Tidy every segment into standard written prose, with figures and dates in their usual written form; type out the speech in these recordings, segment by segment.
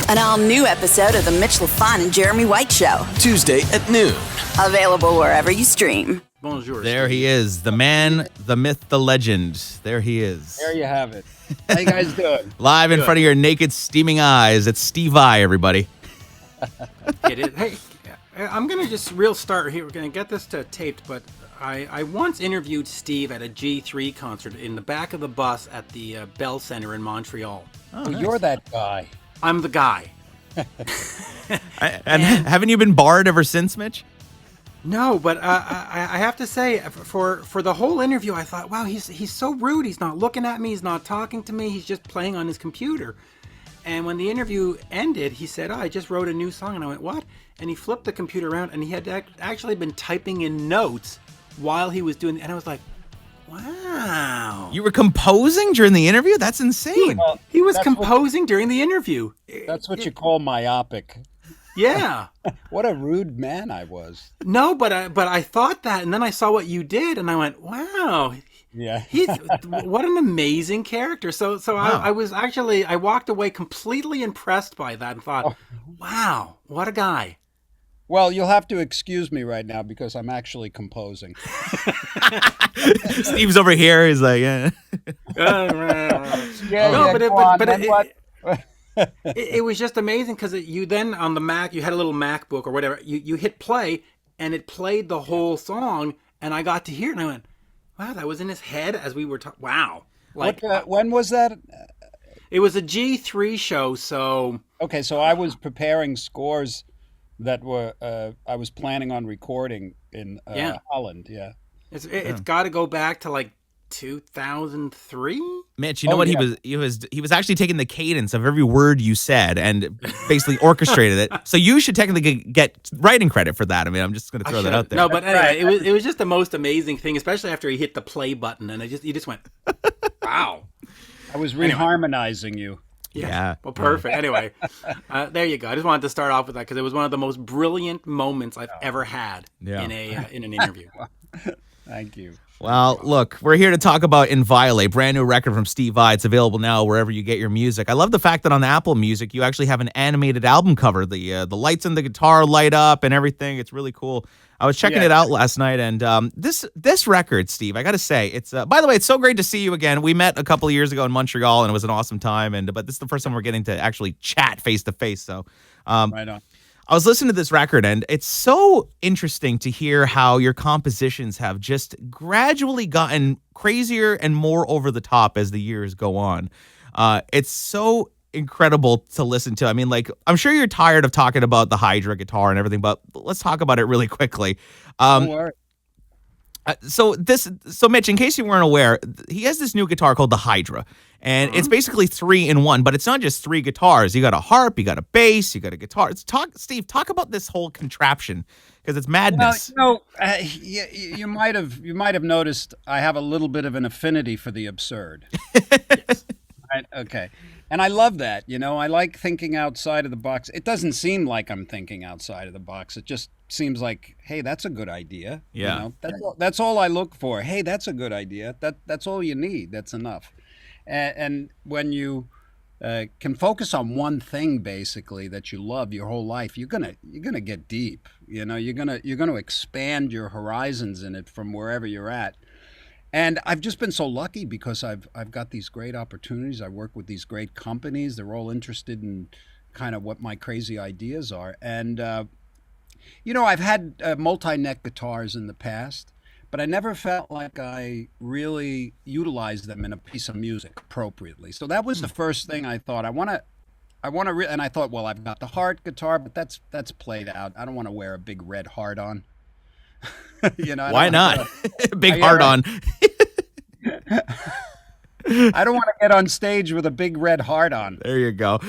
An all-new episode of The Mitch, Lafon, and Jeremy White Show. Tuesday at noon. Available wherever you stream. Bonjour. There he is, the man, the myth, the legend. There he is. There you have it. How you guys doing? Live in front of your naked, steaming eyes. It's Steve I, everybody. Hey, I'm going to just real start here. We're going to get this taped, but I once interviewed Steve at a G3 concert in the back of the bus at the Bell Center in Montreal. Oh, nice. You're that guy. I'm the guy. And haven't you been barred ever since, Mitch? No, but I have to say, for the whole interview, I thought, wow, he's so rude. He's not looking at me. He's not talking to me. He's just playing on his computer. And when the interview ended, he said, I just wrote a new song. And I went, what? And he flipped the computer around, and he had actually been typing in notes while he was doing it. And I was like, wow. You were composing during the interview? That's insane. Well, he was composing during the interview. That's what you call myopic. Yeah. What a rude man I was. No, but I thought that, and then I saw what you did, and I went, wow. Yeah. What an amazing character. So wow. I walked away completely impressed by that and thought, wow, what a guy. Well, you'll have to excuse me right now because I'm actually composing. Steve's over here. He's like, yeah. It was just amazing because you then on the Mac, you had a little MacBook or whatever. You hit play and it played the whole song, and I got to hear it and I went, wow, that was in his head as we were talking. Wow. Like, when was that? It was a G3 show, so. Okay, so I was preparing scores that were I was planning on recording in Holland. Yeah, it's got to go back to like 2003. Mitch, you know what? He was actually taking the cadence of every word you said and basically orchestrated it. So you should technically get writing credit for that. I mean, I'm just going to throw that out there. No, but anyway, it was just the most amazing thing, especially after he hit the play button and you just went, wow. I was reharmonizing you. Yeah. Well, perfect. Anyway, there you go. I just wanted to start off with that because it was one of the most brilliant moments I've ever had in an interview. Thank you. Well, look, we're here to talk about Inviolate, brand new record from Steve I. It's available now wherever you get your music. I love the fact that on Apple Music, you actually have an animated album cover. The lights in the guitar light up and everything. It's really cool. I was checking it out last night, and this record, Steve, I got to say, it's by the way, it's so great to see you again. We met a couple of years ago in Montreal, and it was an awesome time. But this is the first time we're getting to actually chat face to face. So, right on. I was listening to this record, and it's so interesting to hear how your compositions have just gradually gotten crazier and more over the top as the years go on. It's so incredible to listen to. I mean, like, I'm sure you're tired of talking about the Hydra guitar and everything, but let's talk about it really quickly. So Mitch, in case you weren't aware, he has this new guitar called the Hydra, and it's basically 3 in 1, but it's not just 3 guitars. You got a harp, you got a bass, you got a guitar. Steve, talk about this whole contraption because it's madness. Well, you might have noticed I have a little bit of an affinity for the absurd. Yes. Right? Okay. And I love that, I like thinking outside of the box. It doesn't seem like I'm thinking outside of the box. It just seems like, hey, that's a good idea. Yeah. That's all I look for. Hey, that's a good idea. That's all you need. That's enough. And when you can focus on one thing basically that you love your whole life, you're gonna get deep. You're gonna expand your horizons in it from wherever you're at. And I've just been so lucky because I've got these great opportunities. I work with these great companies. They're all interested in kind of what my crazy ideas are. And, I've had multi-neck guitars in the past, but I never felt like I really utilized them in a piece of music appropriately. So that was the first thing I thought. And I thought, well, I've got the heart guitar, but that's played out. I don't want to wear a big red heart on. Why not? Big heart on. I don't want to get on stage with a big red heart on. There you go.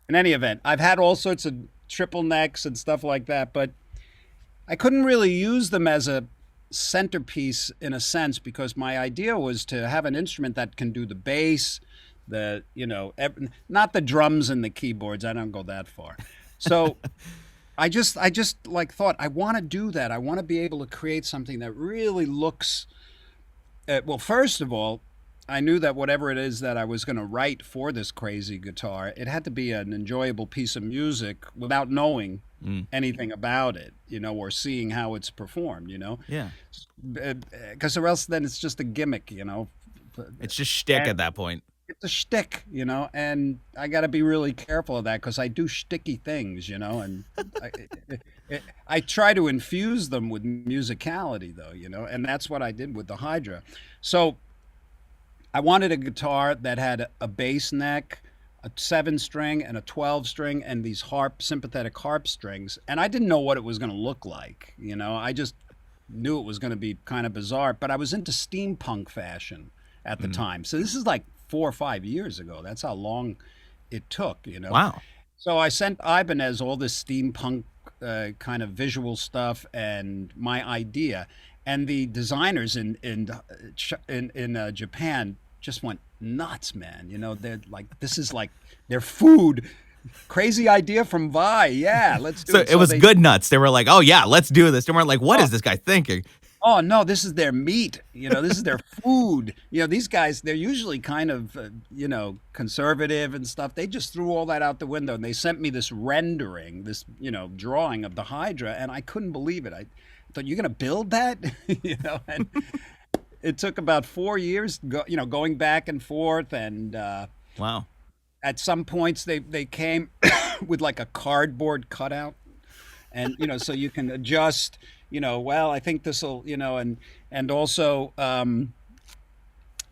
In any event, I've had all sorts of triple necks and stuff like that, but I couldn't really use them as a centerpiece in a sense because my idea was to have an instrument that can do the bass, not the drums and the keyboards. I don't go that far. So I just thought I want to do that. I want to be able to create something that really looks well, first of all, I knew that whatever it is that I was going to write for this crazy guitar, it had to be an enjoyable piece of music without knowing anything about it, or seeing how it's performed, Yeah. Because or else then it's just a gimmick, It's just shtick at that point. It's a shtick, and I got to be really careful of that because I do shticky things, and I try to infuse them with musicality, though, and that's what I did with the Hydra. So I wanted a guitar that had a bass neck, a 7-string, and a 12-string, and these sympathetic harp strings, and I didn't know what it was going to look like, I just knew it was going to be kind of bizarre, but I was into steampunk fashion at the time. So this is like 4 or 5 years ago. That's how long it took, Wow. So I sent Ibanez all this steampunk kind of visual stuff and my idea, and the designers in Japan just went nuts, man. They're like, this is like their food. Crazy idea from Vi. Yeah, let's do it. So it was good nuts. They were like, oh yeah, let's do this. They weren't like, what is this guy thinking? Oh no, this is their meat. This is their food. These guys, they're usually kind of, conservative and stuff. They just threw all that out the window, and they sent me this rendering, this, drawing of the Hydra, and I couldn't believe it. I thought, you're gonna build that, and it took about 4 years, going back and forth, and wow. At some points they came with like a cardboard cutout, and so you can adjust. Well, I think this will, and also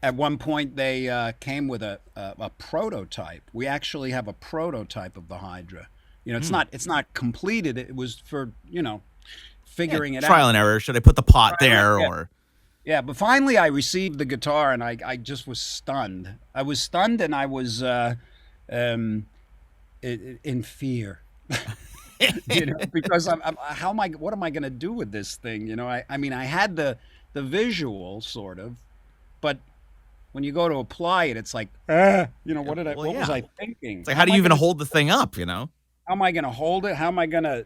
at one point they came with a prototype. We actually have a prototype of the Hydra. It's not completed. It was for figuring it out. Trial and error. Should I put the pot there or? Yeah, but finally I received the guitar, and I just was stunned. I was stunned, and I was in fear. Because what am I going to do with this thing? I mean, I had the visual sort of, but when you go to apply it, it's like, what was I thinking? It's like, how do you even hold the thing up, How am I going to hold it? How am I going to,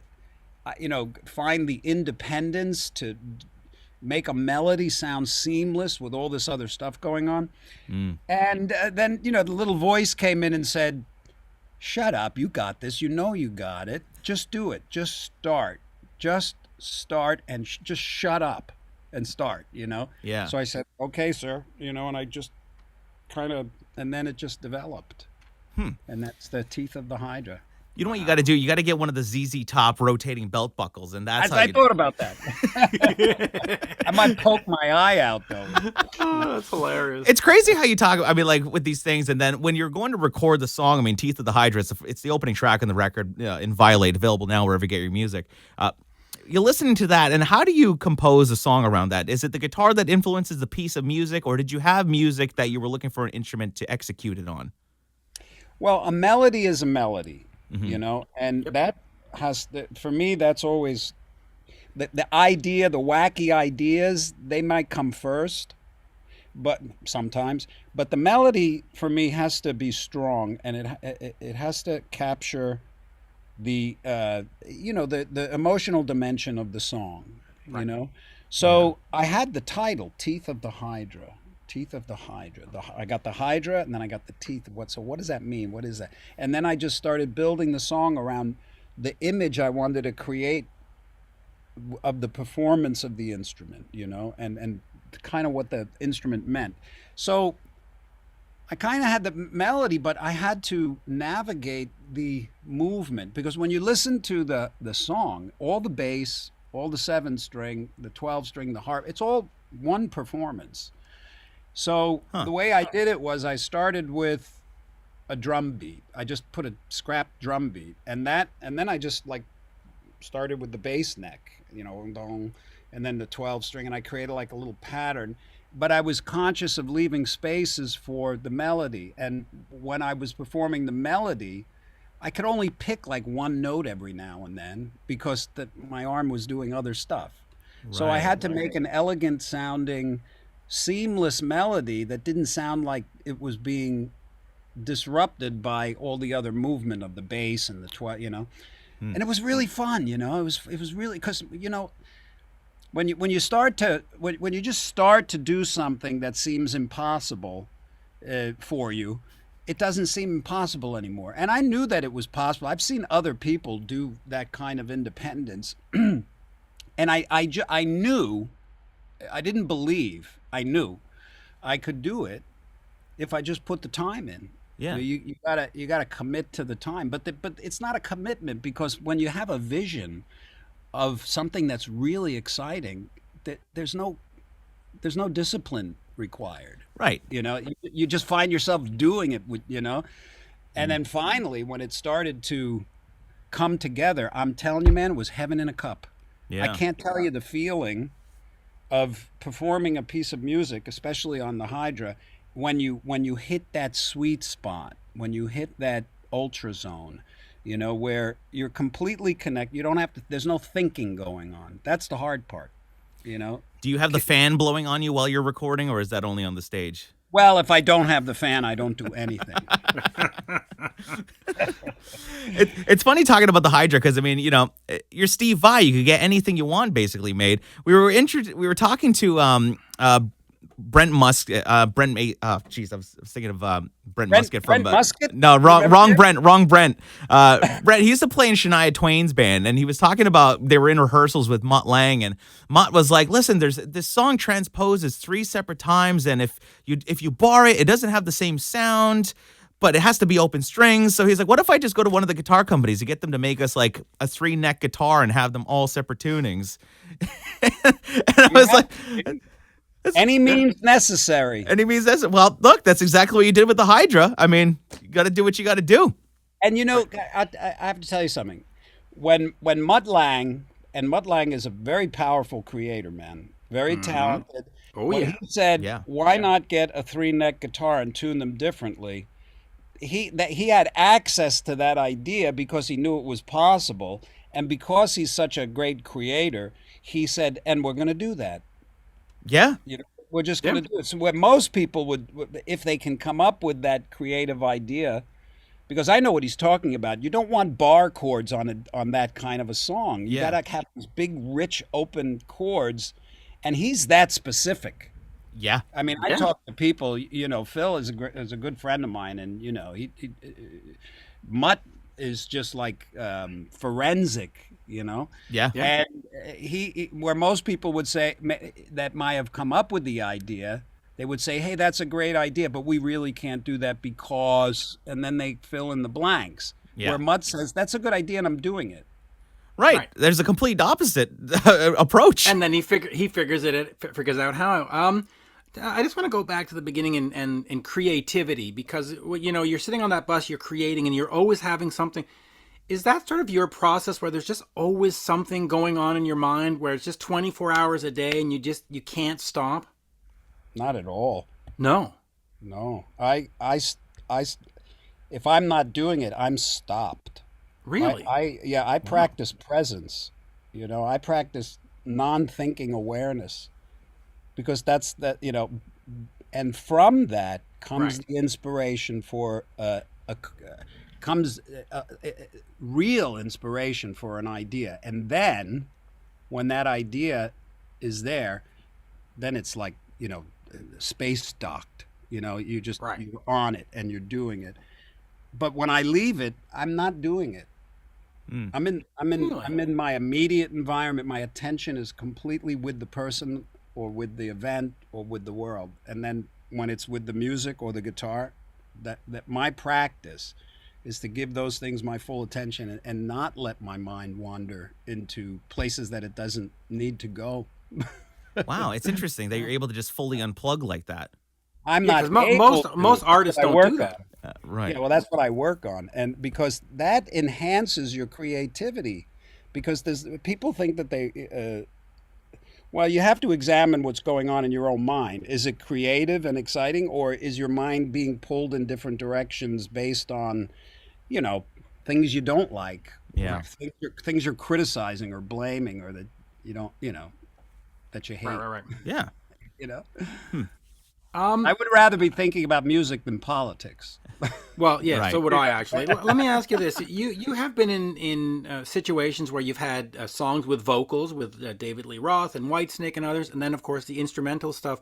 find the independence to make a melody sound seamless with all this other stuff going on? And then, the little voice came in and said, shut up, you got this, you got it. Just do it. Just start and just shut up and start, Yeah. So I said, okay, sir, and I just kind of, and then it just developed. And that's the teeth of the Hydra. You know what you got to do? You got to get one of the ZZ Top rotating belt buckles, and that's how I thought about that. I might poke my eye out, though. Oh, that's hilarious. It's crazy how you talk. I mean, like with these things, and then when you're going to record the song, I mean, "Teeth of the Hydra," it's the opening track on the record, "Inviolate," available now wherever you get your music. You're listening to that, and how do you compose a song around that? Is it the guitar that influences the piece of music, or did you have music that you were looking for an instrument to execute it on? Well, a melody is a melody. And that has, for me, that's always the idea, the wacky ideas, they might come first, but sometimes, but the melody for me has to be strong, and it has to capture the the emotional dimension of the song, So I had the title, Teeth of the Hydra. Teeth of the Hydra. I got the Hydra, and then I got the teeth. So what does that mean? What is that? And then I just started building the song around the image I wanted to create of the performance of the instrument, and kind of what the instrument meant. So I kind of had the melody, but I had to navigate the movement, because when you listen to the song, all the bass, all the 7-string, the 12-string, the harp, it's all one performance. So the way I did it was I started with a drum beat. I just put a scrap drum beat, and then I just like started with the bass neck, and then the 12-string, and I created like a little pattern. But I was conscious of leaving spaces for the melody, and when I was performing the melody, I could only pick like one note every now and then because my arm was doing other stuff. So I had to make an elegant sounding, seamless melody that didn't sound like it was being disrupted by all the other movement of the bass and the and it was really fun, it was really, because when you just start to do something that seems impossible, for you, it doesn't seem impossible anymore. And I knew that it was possible. I've seen other people do that kind of independence. And I knew, I didn't believe, I knew I could do it if I just put the time in. Yeah. You gotta commit to the time, but it's not a commitment, because when you have a vision of something that's really exciting, that there's no discipline required. Right. You just find yourself doing it, and then finally, when it started to come together, I'm telling you, man, it was heaven in a cup. Yeah. I can't tell you the feeling of performing a piece of music, especially on the Hydra, when you hit that sweet spot, when you hit that ultra zone, where you're completely connected. You don't have to. There's no thinking going on. That's the hard part. Do you have the fan blowing on you while you're recording, or is that only on the stage? Well, if I don't have the fan, I don't do anything. It's funny talking about the Hydra, because I mean, you're Steve Vai. You could get anything you want basically made. We were talking to Brent Musket. I was thinking of Brent Musket from. Brent Musket? No, wrong Brent. Brent, he used to play in Shania Twain's band, and he was talking about they were in rehearsals with Mutt Lange, and Mutt was like, "Listen, there's this song transposes 3 separate times, and if you bar it, it doesn't have the same sound." But it has to be open strings. So he's like, what if I just go to one of the guitar companies and get them to make us like a 3-neck guitar and have them all separate tunings? And I was like, any means necessary. Any means necessary. Well, look, that's exactly what you did with the Hydra. I mean, you got to do what you got to do. And I have to tell you something. When Mutt Lange, and Mutt Lange is a very powerful creator, man, very talented. Oh, when yeah. he said, Yeah. why not get a 3-neck guitar and tune them differently? He had access to that idea because he knew it was possible, and because he's such a great creator, he said, and we're going to do that. Yeah. We're just going to do it. So where most people would, if they can come up with that creative idea, because I know what he's talking about. You don't want bar chords on that kind of a song. You got to have these big, rich, open chords, and he's that specific. Yeah. I mean, I talk to people. Phil is a good friend of mine, and Mutt is just like forensic. Yeah. And he where most people would say that might have come up with the idea, they would say, hey, that's a great idea, but we really can't do that because, and then they fill in the blanks. Yeah. Where Mutt says, that's a good idea and I'm doing it. Right. There's a complete opposite approach. And then he figures out how. I just want to go back to the beginning and creativity, because you're sitting on that bus, you're creating, and you're always having something. Is that sort of your process, where there's just always something going on in your mind, where it's just 24 hours a day and you can't stop? Not at all. No. I if I'm not doing it, I'm stopped. Really? I practice presence. I practice non-thinking awareness, because and from that comes the inspiration for real inspiration for an idea. And then when that idea is there, then it's like, space docked. You just you're on it and you're doing it. But when I leave it, I'm not doing it. I'm in my immediate environment. My attention is completely with the person or with the event or with the world. And then when it's with the music or the guitar, that my practice is to give those things my full attention and not let my mind wander into places that it doesn't need to go. Wow, it's interesting that you're able to just fully unplug like that. I'm not. Most artists don't do that. Right. Yeah, well, that's what I work on, and because that enhances your creativity. Because people think that they. Well, you have to examine what's going on in your own mind. Is it creative and exciting, or is your mind being pulled in different directions based on, things you don't like, Yeah, things you're criticizing or blaming, or that you don't, that you hate. Right. yeah. I I would rather be thinking about music than politics. Well, yeah, Right. so would I, actually. Let me ask you this. You have been in situations where you've had songs with vocals with David Lee Roth and Whitesnake and others, and then, of course, the instrumental stuff.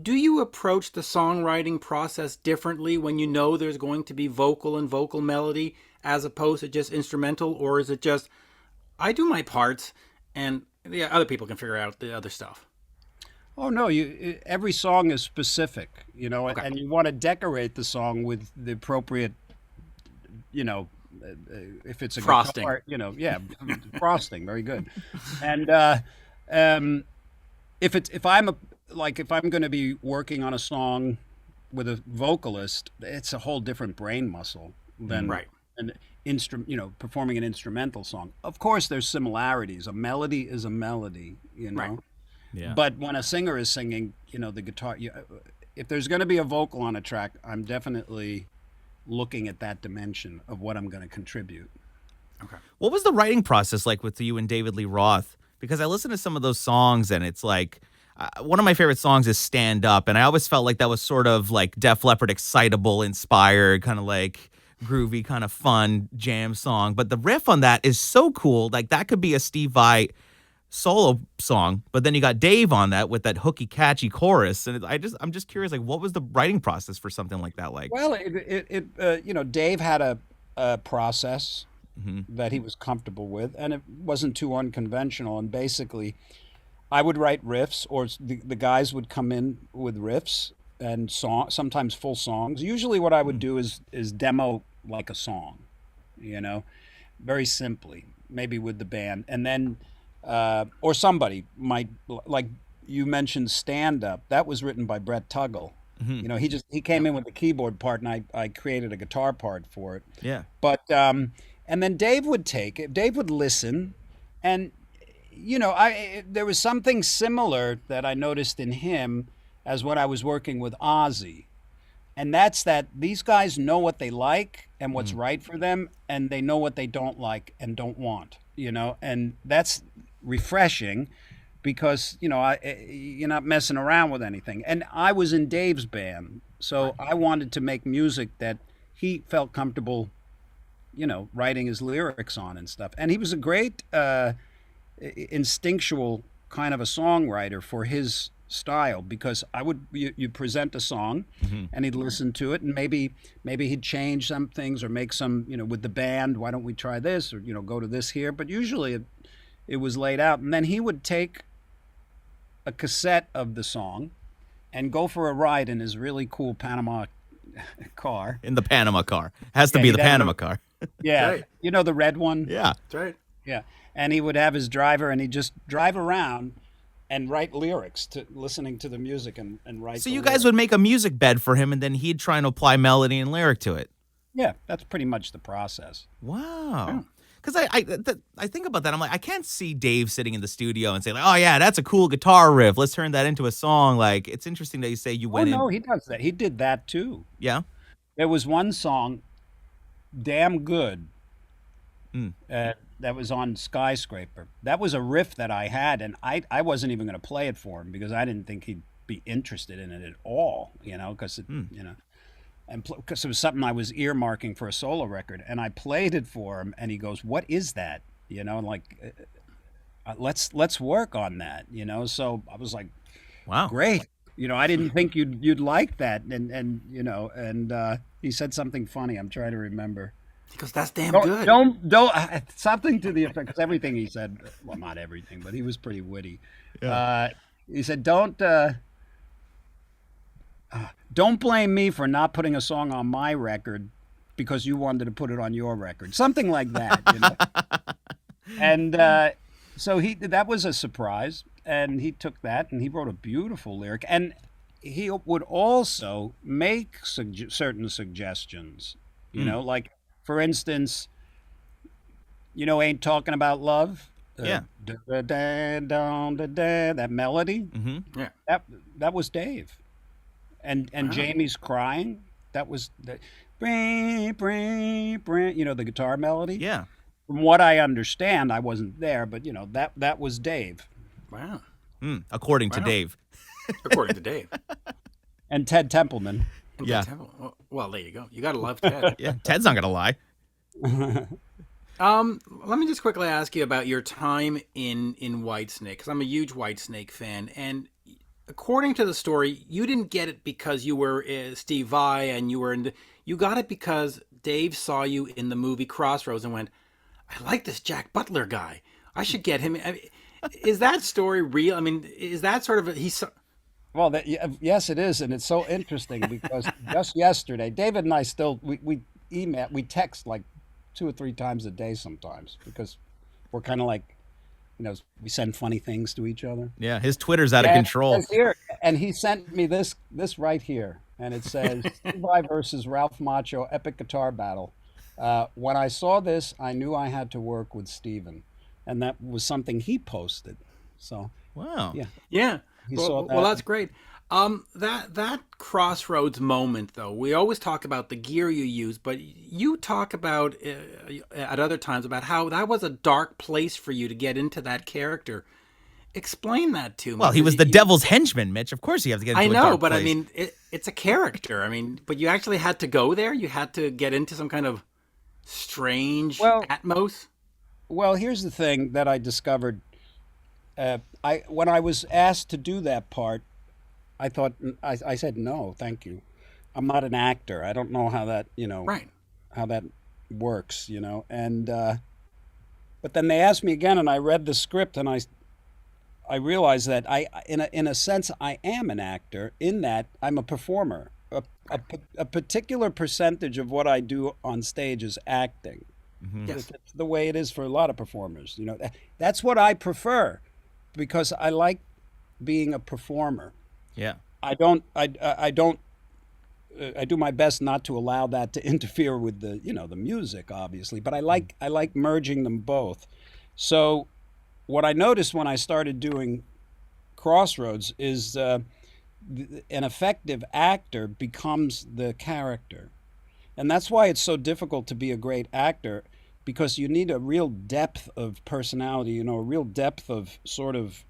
Do you approach the songwriting process differently when you know there's going to be vocal and vocal melody as opposed to just instrumental, or is it just I do my parts and yeah, other people can figure out the other stuff? Oh no, every song is specific, Okay. and you want to decorate the song with the appropriate, you know, if it's a Frosting. guitar, yeah, frosting, very good. And if I'm going to be working on a song with a vocalist, it's a whole different brain muscle than Right. an instrument, performing an instrumental song. Of course, there's similarities. A melody is a melody, Right. Yeah. But when a singer is singing, the guitar, if there's going to be a vocal on a track, I'm definitely looking at that dimension of what I'm going to contribute. Okay. What was the writing process like with you and David Lee Roth? Because I listen to some of those songs and it's like, one of my favorite songs is Stand Up. And I always felt like that was sort of like Def Leppard excitable, inspired, kind of like groovy, kind of fun jam song. But the riff on that is so cool. Like that could be a Steve Vai solo song, but then you got Dave on that with that hooky, catchy chorus. And I'm just curious, like, what was the writing process for something like that like? Well, Dave had a process Mm-hmm. that he was comfortable with, and it wasn't too unconventional. And basically, I would write riffs, or the guys would come in with riffs and sometimes full songs. Usually, what I would do is demo like a song, very simply, maybe with the band, and then or somebody might, like you mentioned, Stand Up. That was written by Brett Tuggle. Mm-hmm. He came in with the keyboard part, and I created a guitar part for it. Yeah. But and then Dave would take it. Dave would listen, and there was something similar that I noticed in him as when I was working with Ozzy, and that's that these guys know what they like and what's right for them, and they know what they don't like and don't want. And that's refreshing because you're not messing around with anything. And I was in Dave's band, so I wanted to make music that he felt comfortable writing his lyrics on and stuff. And he was a great instinctual kind of a songwriter for his style, because you present a song and he'd listen to it, and maybe he'd change some things or make some, with the band, why don't we try this, or go to this here. But usually it was laid out, and then he would take a cassette of the song and go for a ride in his really cool Panama car. In the Panama car. Has to Yeah, be he'd the have Panama a- car. Yeah, Right. the red one. Yeah. That's right. Yeah, and he would have his driver, and he'd just drive around and write lyrics to listening to the music and write. So the you guys lyrics. would make a music bed for him, and then he'd try and apply melody and lyric to it. Yeah, that's pretty much the process. Wow. Because I think about that. I'm like, I can't see Dave sitting in the studio and say, like, oh, yeah, that's a cool guitar riff. Let's turn that into a song. Like, it's interesting that you say you went no, in. he does that. He did that too. Yeah. There was one song, "Damn Good," that was on Skyscraper. That was a riff that I had, and I wasn't even going to play it for him because I didn't think he'd be interested in it at all. Because and because it was something I was earmarking for a solo record, and I played it for him, and he goes, "What is that?" And like, let's work on that. So I was like, Wow. great. I didn't think you'd like that, and he said something funny. I'm trying to remember. He goes, that's damn Don't, good. something to the effect, because everything he said, well, not everything, but he was pretty witty. He said, don't blame me for not putting a song on my record because you wanted to put it on your record. Something like that, And so that was a surprise, and he took that and he wrote a beautiful lyric, and he would also make certain suggestions, like, for instance, Ain't Talking About Love. Yeah. That melody. Yeah. That was Dave. And Jamie's Crying. That was the the guitar melody. Yeah. From what I understand, I wasn't there, but that was Dave. Wow. According to Wow. Dave. According to Dave. And Ted Templeman. Yeah. Well, there you go. You got to love Ted. Yeah. Ted's not going to lie. Let me just quickly ask you about your time in Whitesnake, because I'm a huge Whitesnake fan, and according to the story, you didn't get it because you were Steve Vai and you were you got it because Dave saw you in the movie Crossroads and went, I like this Jack Butler guy. I should get him. I mean, is that story real? I mean, is that sort of Well, yes, it is, and it's so interesting because just yesterday, David and I still we email, we text like 2 or 3 times a day sometimes because we're kind of like, we send funny things to each other. Yeah, his Twitter's out of control. Here, and he sent me this right here, and it says Steve Vai versus Ralph Macchio epic guitar battle. When I saw this, I knew I had to work with Steven, and that was something he posted. So Wow. Yeah. he saw that. Well, that's great. That Crossroads moment, though, we always talk about the gear you use, but you talk about at other times about how that was a dark place for you to get into that character. Explain that to me. Well, he was the devil's henchman, Mitch. Of course you have to get into I a know, dark but place. I mean, it's a character. I mean, but you actually had to go there. You had to get into some kind of strange atmos. Well, here's the thing that I discovered. When I was asked to do that part, I thought I said no, thank you. I'm not an actor. I don't know how that Right. how that works, And but then they asked me again, and I read the script, and I realized that in a sense I am an actor in that I'm a performer. A particular percentage of what I do on stage is acting. Yes. It's the way it is for a lot of performers. That's what I prefer because I like being a performer. Yeah. I do my best not to allow that to interfere with the music, obviously, but I like merging them both. So what I noticed when I started doing Crossroads is an effective actor becomes the character. And that's why it's so difficult to be a great actor, because you need a real depth of personality, a real depth of sort of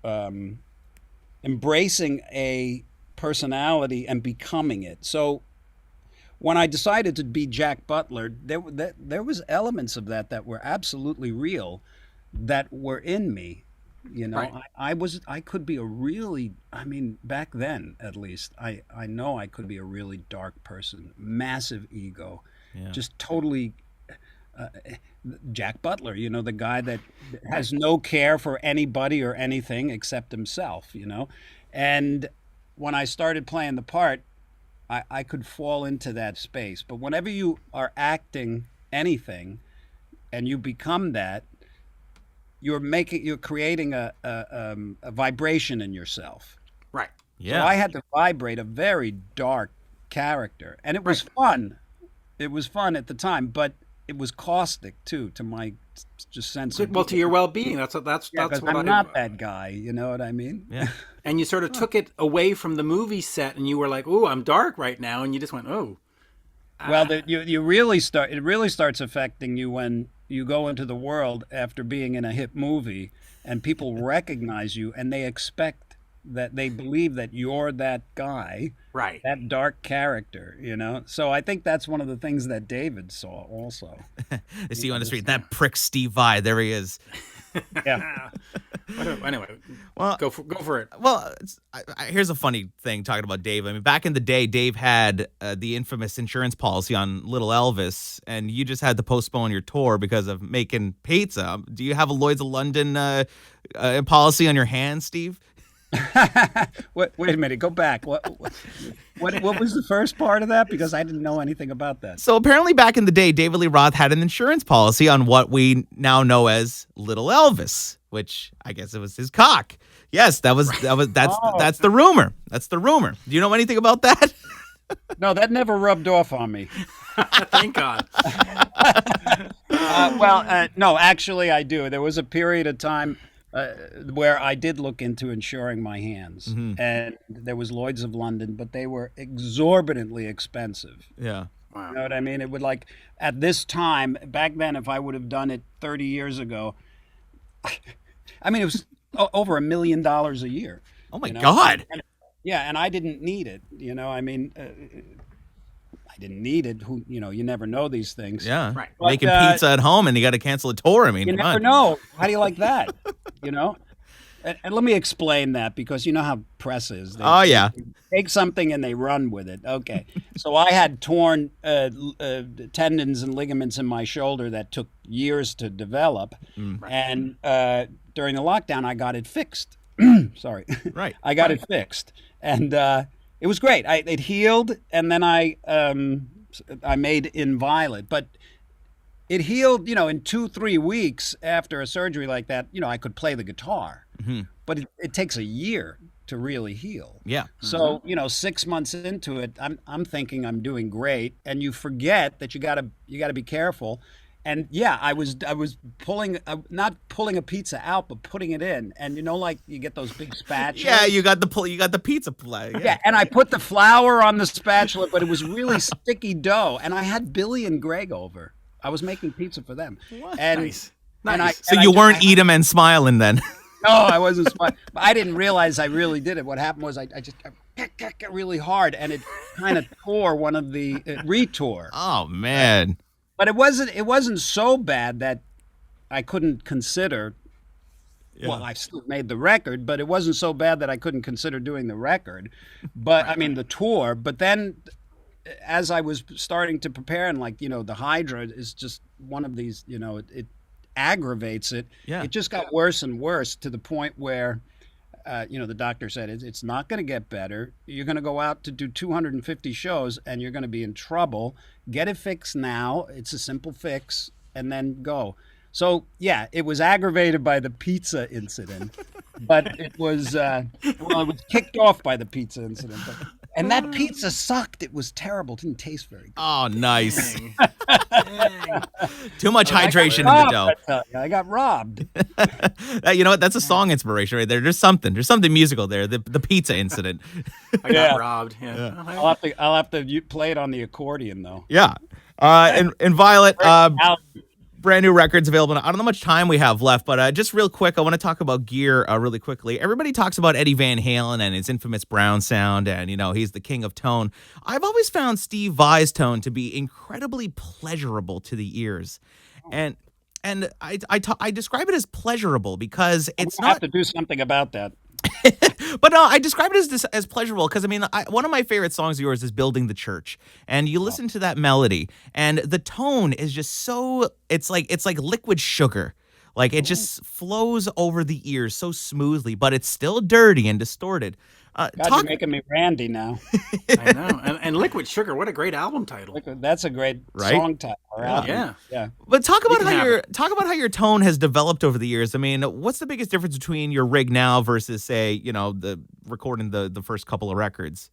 embracing a personality and becoming it. So when I decided to be Jack Butler, there was elements of that were absolutely real, that were in me. Right. I could be a really, back then at least, I know I could be a really dark person, massive ego, just totally Jack Butler, the guy that has no care for anybody or anything except himself, And when I started playing the part, I could fall into that space. But whenever you are acting anything and you become that, you're creating a vibration in yourself. Right. Yeah. So I had to vibrate a very dark character, and it was fun. It was fun at the time, but it was caustic too to my just sense of Well, to your well-being. That's what I'm not that guy. You know what I mean? Yeah. And you sort of took it away from the movie set, and you were like, "Oh, I'm dark right now," and you just went, "Oh." Well, you really start. It really starts affecting you when you go into the world after being in a hit movie, and people recognize you, and they believe that you're that guy, Right. that dark character. So I think that's one of the things that David saw also. They see you on the street. That prick Steve Vai. There he is. Yeah. Anyway, Well, go for it. Well, here's a funny thing talking about Dave. I mean, back in the day, Dave had the infamous insurance policy on Little Elvis, and you just had to postpone your tour because of making pizza. Do you have a Lloyd's of London policy on your hands, Steve? Wait a minute. Go back. What was the first part of that? Because I didn't know anything about that. So apparently back in the day, David Lee Roth had an insurance policy on what we now know as Little Elvis, which I guess it was his cock. Yes, that's the rumor. That's the rumor. Do you know anything about that? No, that never rubbed off on me. Thank God. No, actually I do. There was a period of time where I did look into insuring my hands, and there was Lloyd's of London, but they were exorbitantly expensive. Yeah. Wow. You know what I mean? It would at this time, back then, if I would have done it 30 years ago, it was over $1 million a year. Oh my God. And I didn't need it. I didn't need it. You never know these things. Yeah. Right. Making pizza at home and you got to cancel a tour. I mean, You come never on. know. How do you like that? And let me explain that, because you know how press is. Oh, yeah. They take something and they run with it. Okay. So I had torn tendons and ligaments in my shoulder that took years to develop. And during the lockdown, I got it fixed. Sorry. Right. I got it fixed. And it was great. It healed, and then I made Inviolate. But it healed, in 2-3 weeks after a surgery like that. I could play the guitar, but it takes a year to really heal. Yeah. So 6 months into it, I'm thinking I'm doing great, and you forget that you gotta be careful. And yeah, I was pulling, not pulling a pizza out, but putting it in. And like you get those big spatulas. Yeah, you got the pizza play. Yeah, and I put the flour on the spatula, but it was really sticky dough. And I had Billy and Greg over. I was making pizza for them. And, Nice. So you weren't eating and smiling then. No, I wasn't smart. But I didn't realize I really did it. What happened was I just got really hard, and it kind of tore one of the retore. Oh man. But it wasn't so bad that I couldn't consider. Yeah. Well, I still made the record, but it wasn't so bad that I couldn't consider doing the record. But I mean the tour. But then, as I was starting to prepare, and the Hydra is just one of these, it aggravates it. Yeah. It just got worse and worse, to the point where, the doctor said it's not going to get better. You're going to go out to do 250 shows, and you're going to be in trouble. Get it fixed now. It's a simple fix, and then go. So yeah, it was aggravated by the pizza incident, but it was it was kicked off by the pizza incident. And that pizza sucked. It was terrible. It didn't taste very good. Oh, nice. Dang. Too much hydration in the dough. I got robbed. You know what? That's a song inspiration right there. There's something musical there. The pizza incident. I got robbed. Yeah. I'll have to play it on the accordion though. Yeah. And Violet, brand new records available. I don't know how much time we have left, but just real quick, I want to talk about gear really quickly. Everybody talks about Eddie Van Halen and his infamous Brown sound, and he's the king of tone. I've always found Steve Vai's tone to be incredibly pleasurable to the ears, and I describe it as pleasurable because it's I have to do something about that. But no, I describe it as pleasurable because one of my favorite songs of yours is "Building the Church," and you listen to that melody, and the tone is just so it's like liquid sugar, like it just flows over the ears so smoothly, but it's still dirty and distorted. God, you're making me randy now. I know. And Liquid Sugar, what a great album title. That's a great song title. Yeah. But talk about how your tone has developed over the years. I mean, what's the biggest difference between your rig now versus, say, the recording the first couple of records?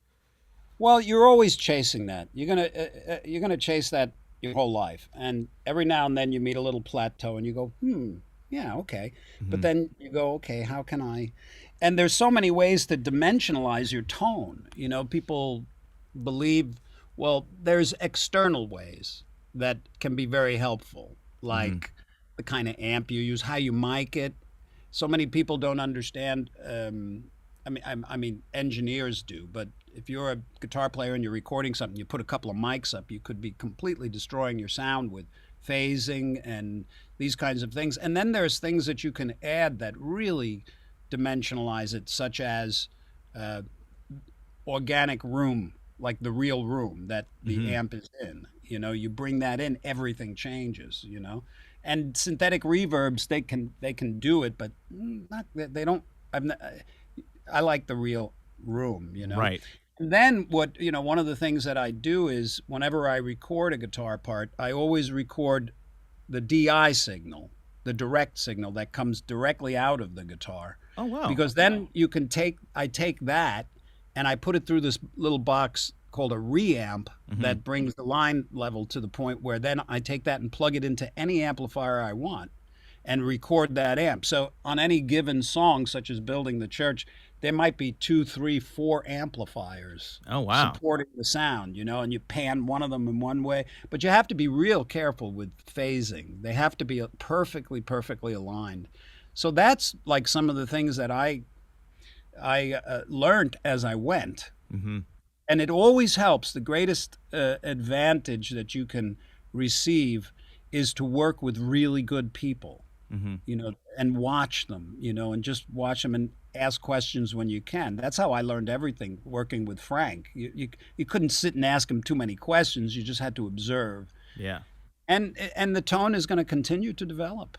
Well, you're always chasing that. You're gonna chase that your whole life, and every now and then you meet a little plateau, and you go, yeah, okay. Mm-hmm. But then you go, okay, how can I? And there's so many ways to dimensionalize your tone. People believe, well, there's external ways that can be very helpful, like the kind of amp you use, how you mic it. So many people don't understand. I mean, engineers do, but if you're a guitar player and you're recording something, you put a couple of mics up, you could be completely destroying your sound with phasing and these kinds of things. And then there's things that you can add that really dimensionalize it, such as organic room, like the real room that the amp is in. You bring that in, everything changes. And synthetic reverbs, they can do it, but they don't. I like the real room. Right. And then one of the things that I do is whenever I record a guitar part, I always record the DI signal, the direct signal that comes directly out of the guitar. Oh, wow. Because then I take that and I put it through this little box called a reamp that brings the line level to the point where then I take that and plug it into any amplifier I want and record that amp. So on any given song, such as Building the Church, there might be 2, 3, 4 amplifiers supporting the sound, and you pan one of them in one way. But you have to be real careful with phasing. They have to be perfectly aligned. So that's like some of the things that I learned as I went. Mm-hmm. And it always helps. The greatest advantage that you can receive is to work with really good people. and watch them, and just watch them and ask questions when you can. That's how I learned everything working with Frank. You couldn't sit and ask him too many questions. You just had to observe. Yeah. And the tone is going to continue to develop.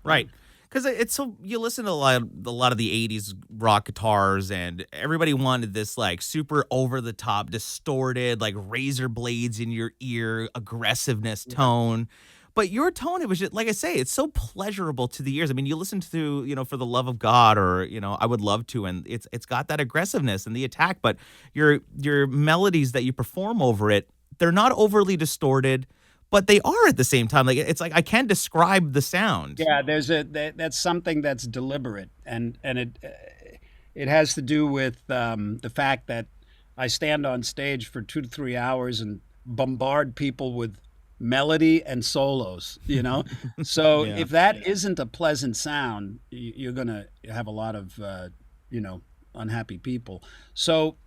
Right. Because it's so, you listen to a lot of the 80s rock guitars, and everybody wanted this like super over the top, distorted, like razor blades in your ear, aggressiveness tone. But your tone, it was just, like I say, it's so pleasurable to the ears. I mean, you listen to, For the Love of God, or, I Would Love to, and it's got that aggressiveness and the attack, but your melodies that you perform over it, they're not overly distorted, but they are at the same time. Like, it's like I can't describe the sound. Yeah, that's something that's deliberate, and it has to do with the fact that I stand on stage for 2 to 3 hours and bombard people with melody and solos, So if that isn't a pleasant sound, you're gonna have a lot of unhappy people. So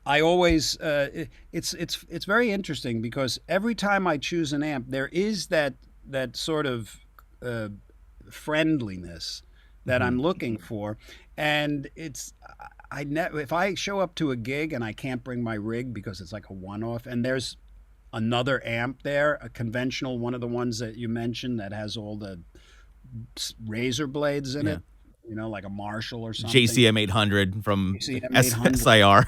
I always it's very interesting, because every time I choose an amp, there is that sort of friendliness that I'm looking for, and if I show up to a gig and I can't bring my rig because it's like a one-off, and there's another amp there, a conventional one of the ones that you mentioned that has all the razor blades in it, like a Marshall or something. JCM 800 from JCM 800. SIR.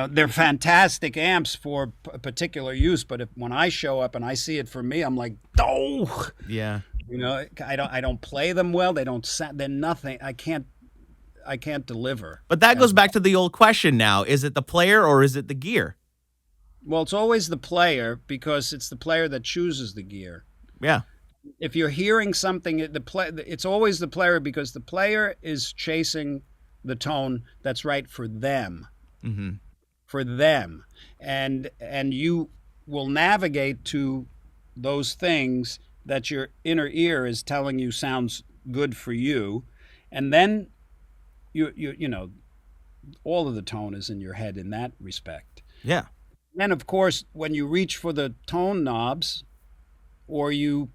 They're fantastic amps for a particular use, but when I show up and I see it for me, I'm like, oh, yeah. I don't play them well. They don't sound. They're nothing. I can't deliver. But that goes back to the old question now: is it the player or is it the gear? Well, it's always the player, because it's the player that chooses the gear. Yeah. If you're hearing something, it's always the player, because the player is chasing the tone that's right for them. Mm-hmm. For them, and you will navigate to those things that your inner ear is telling you sounds good for you, and then you all of the tone is in your head in that respect. Yeah. And of course, when you reach for the tone knobs, or you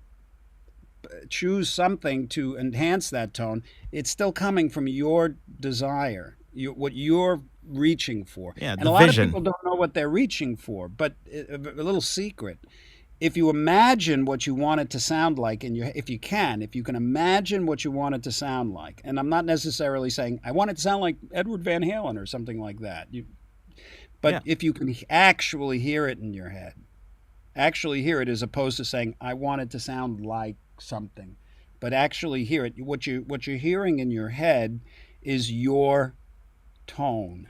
choose something to enhance that tone, it's still coming from your desire, what you're reaching for. Yeah, and a lot of people don't know what they're reaching for, but a little secret: if you imagine what you want it to sound like if you can imagine what you want it to sound like, and I'm not necessarily saying I want it to sound like Edward Van Halen or something like that, if you can actually hear it in your head, actually hear it, as opposed to saying I want it to sound like something, but actually hear it. What you're hearing in your head is your tone.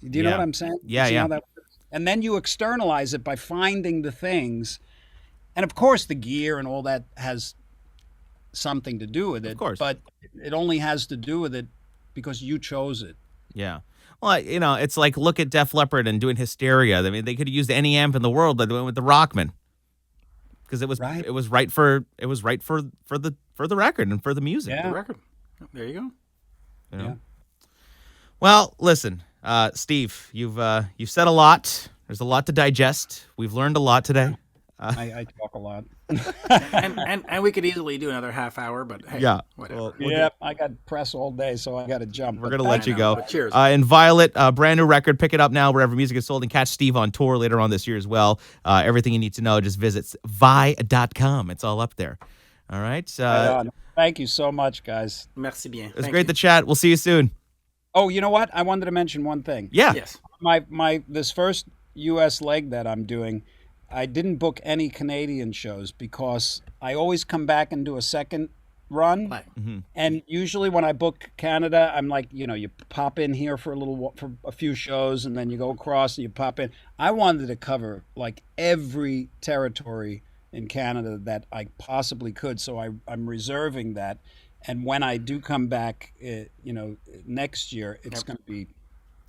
Do you know what I'm saying? Yeah, how that works? And then you externalize it by finding the things, and of course the gear and all that has something to do with it. Of course, but it only has to do with it because you chose it. Yeah. Well, it's like, look at Def Leppard and doing Hysteria. I mean, they could have used any amp in the world, but they went with the Rockman, because it was right. It was right for the record and for the music. Yeah. The record. There you go. Yeah. Well, listen, Steve, you've said a lot. There's a lot to digest. We've learned a lot today. I talk a lot. and we could easily do another half hour, but hey, whatever. Well, I got press all day, so I got to jump. We're going to let you go. Cheers. Inviolate, brand new record. Pick it up now wherever music is sold, and catch Steve on tour later on this year as well. Everything you need to know, just visit vi.com. It's all up there. All right. Thank you so much, guys. Merci bien. It was great to chat. We'll see you soon. Oh, you know what? I wanted to mention one thing. Yeah. Yes. This first U.S. leg that I'm doing, I didn't book any Canadian shows because I always come back and do a second run. Mm-hmm. And usually when I book Canada, I'm like, you pop in here for a few shows, and then you go across and you pop in. I wanted to cover like every territory in Canada that I possibly could, so I'm reserving that. And when I do come back, next year, it's going to be.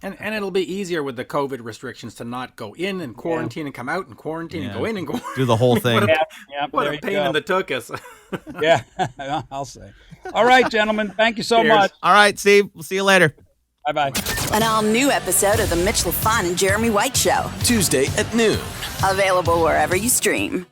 And it'll be easier with the COVID restrictions to not go in and quarantine and come out and quarantine and go in and go. Do the whole thing. What a pain in the tuchus. Yeah, I'll say. All right, gentlemen. Thank you so much. All right, Steve. We'll see you later. Bye-bye. An all-new episode of The Mitch Lafon and Jeremy White Show. Tuesday at noon. Available wherever you stream.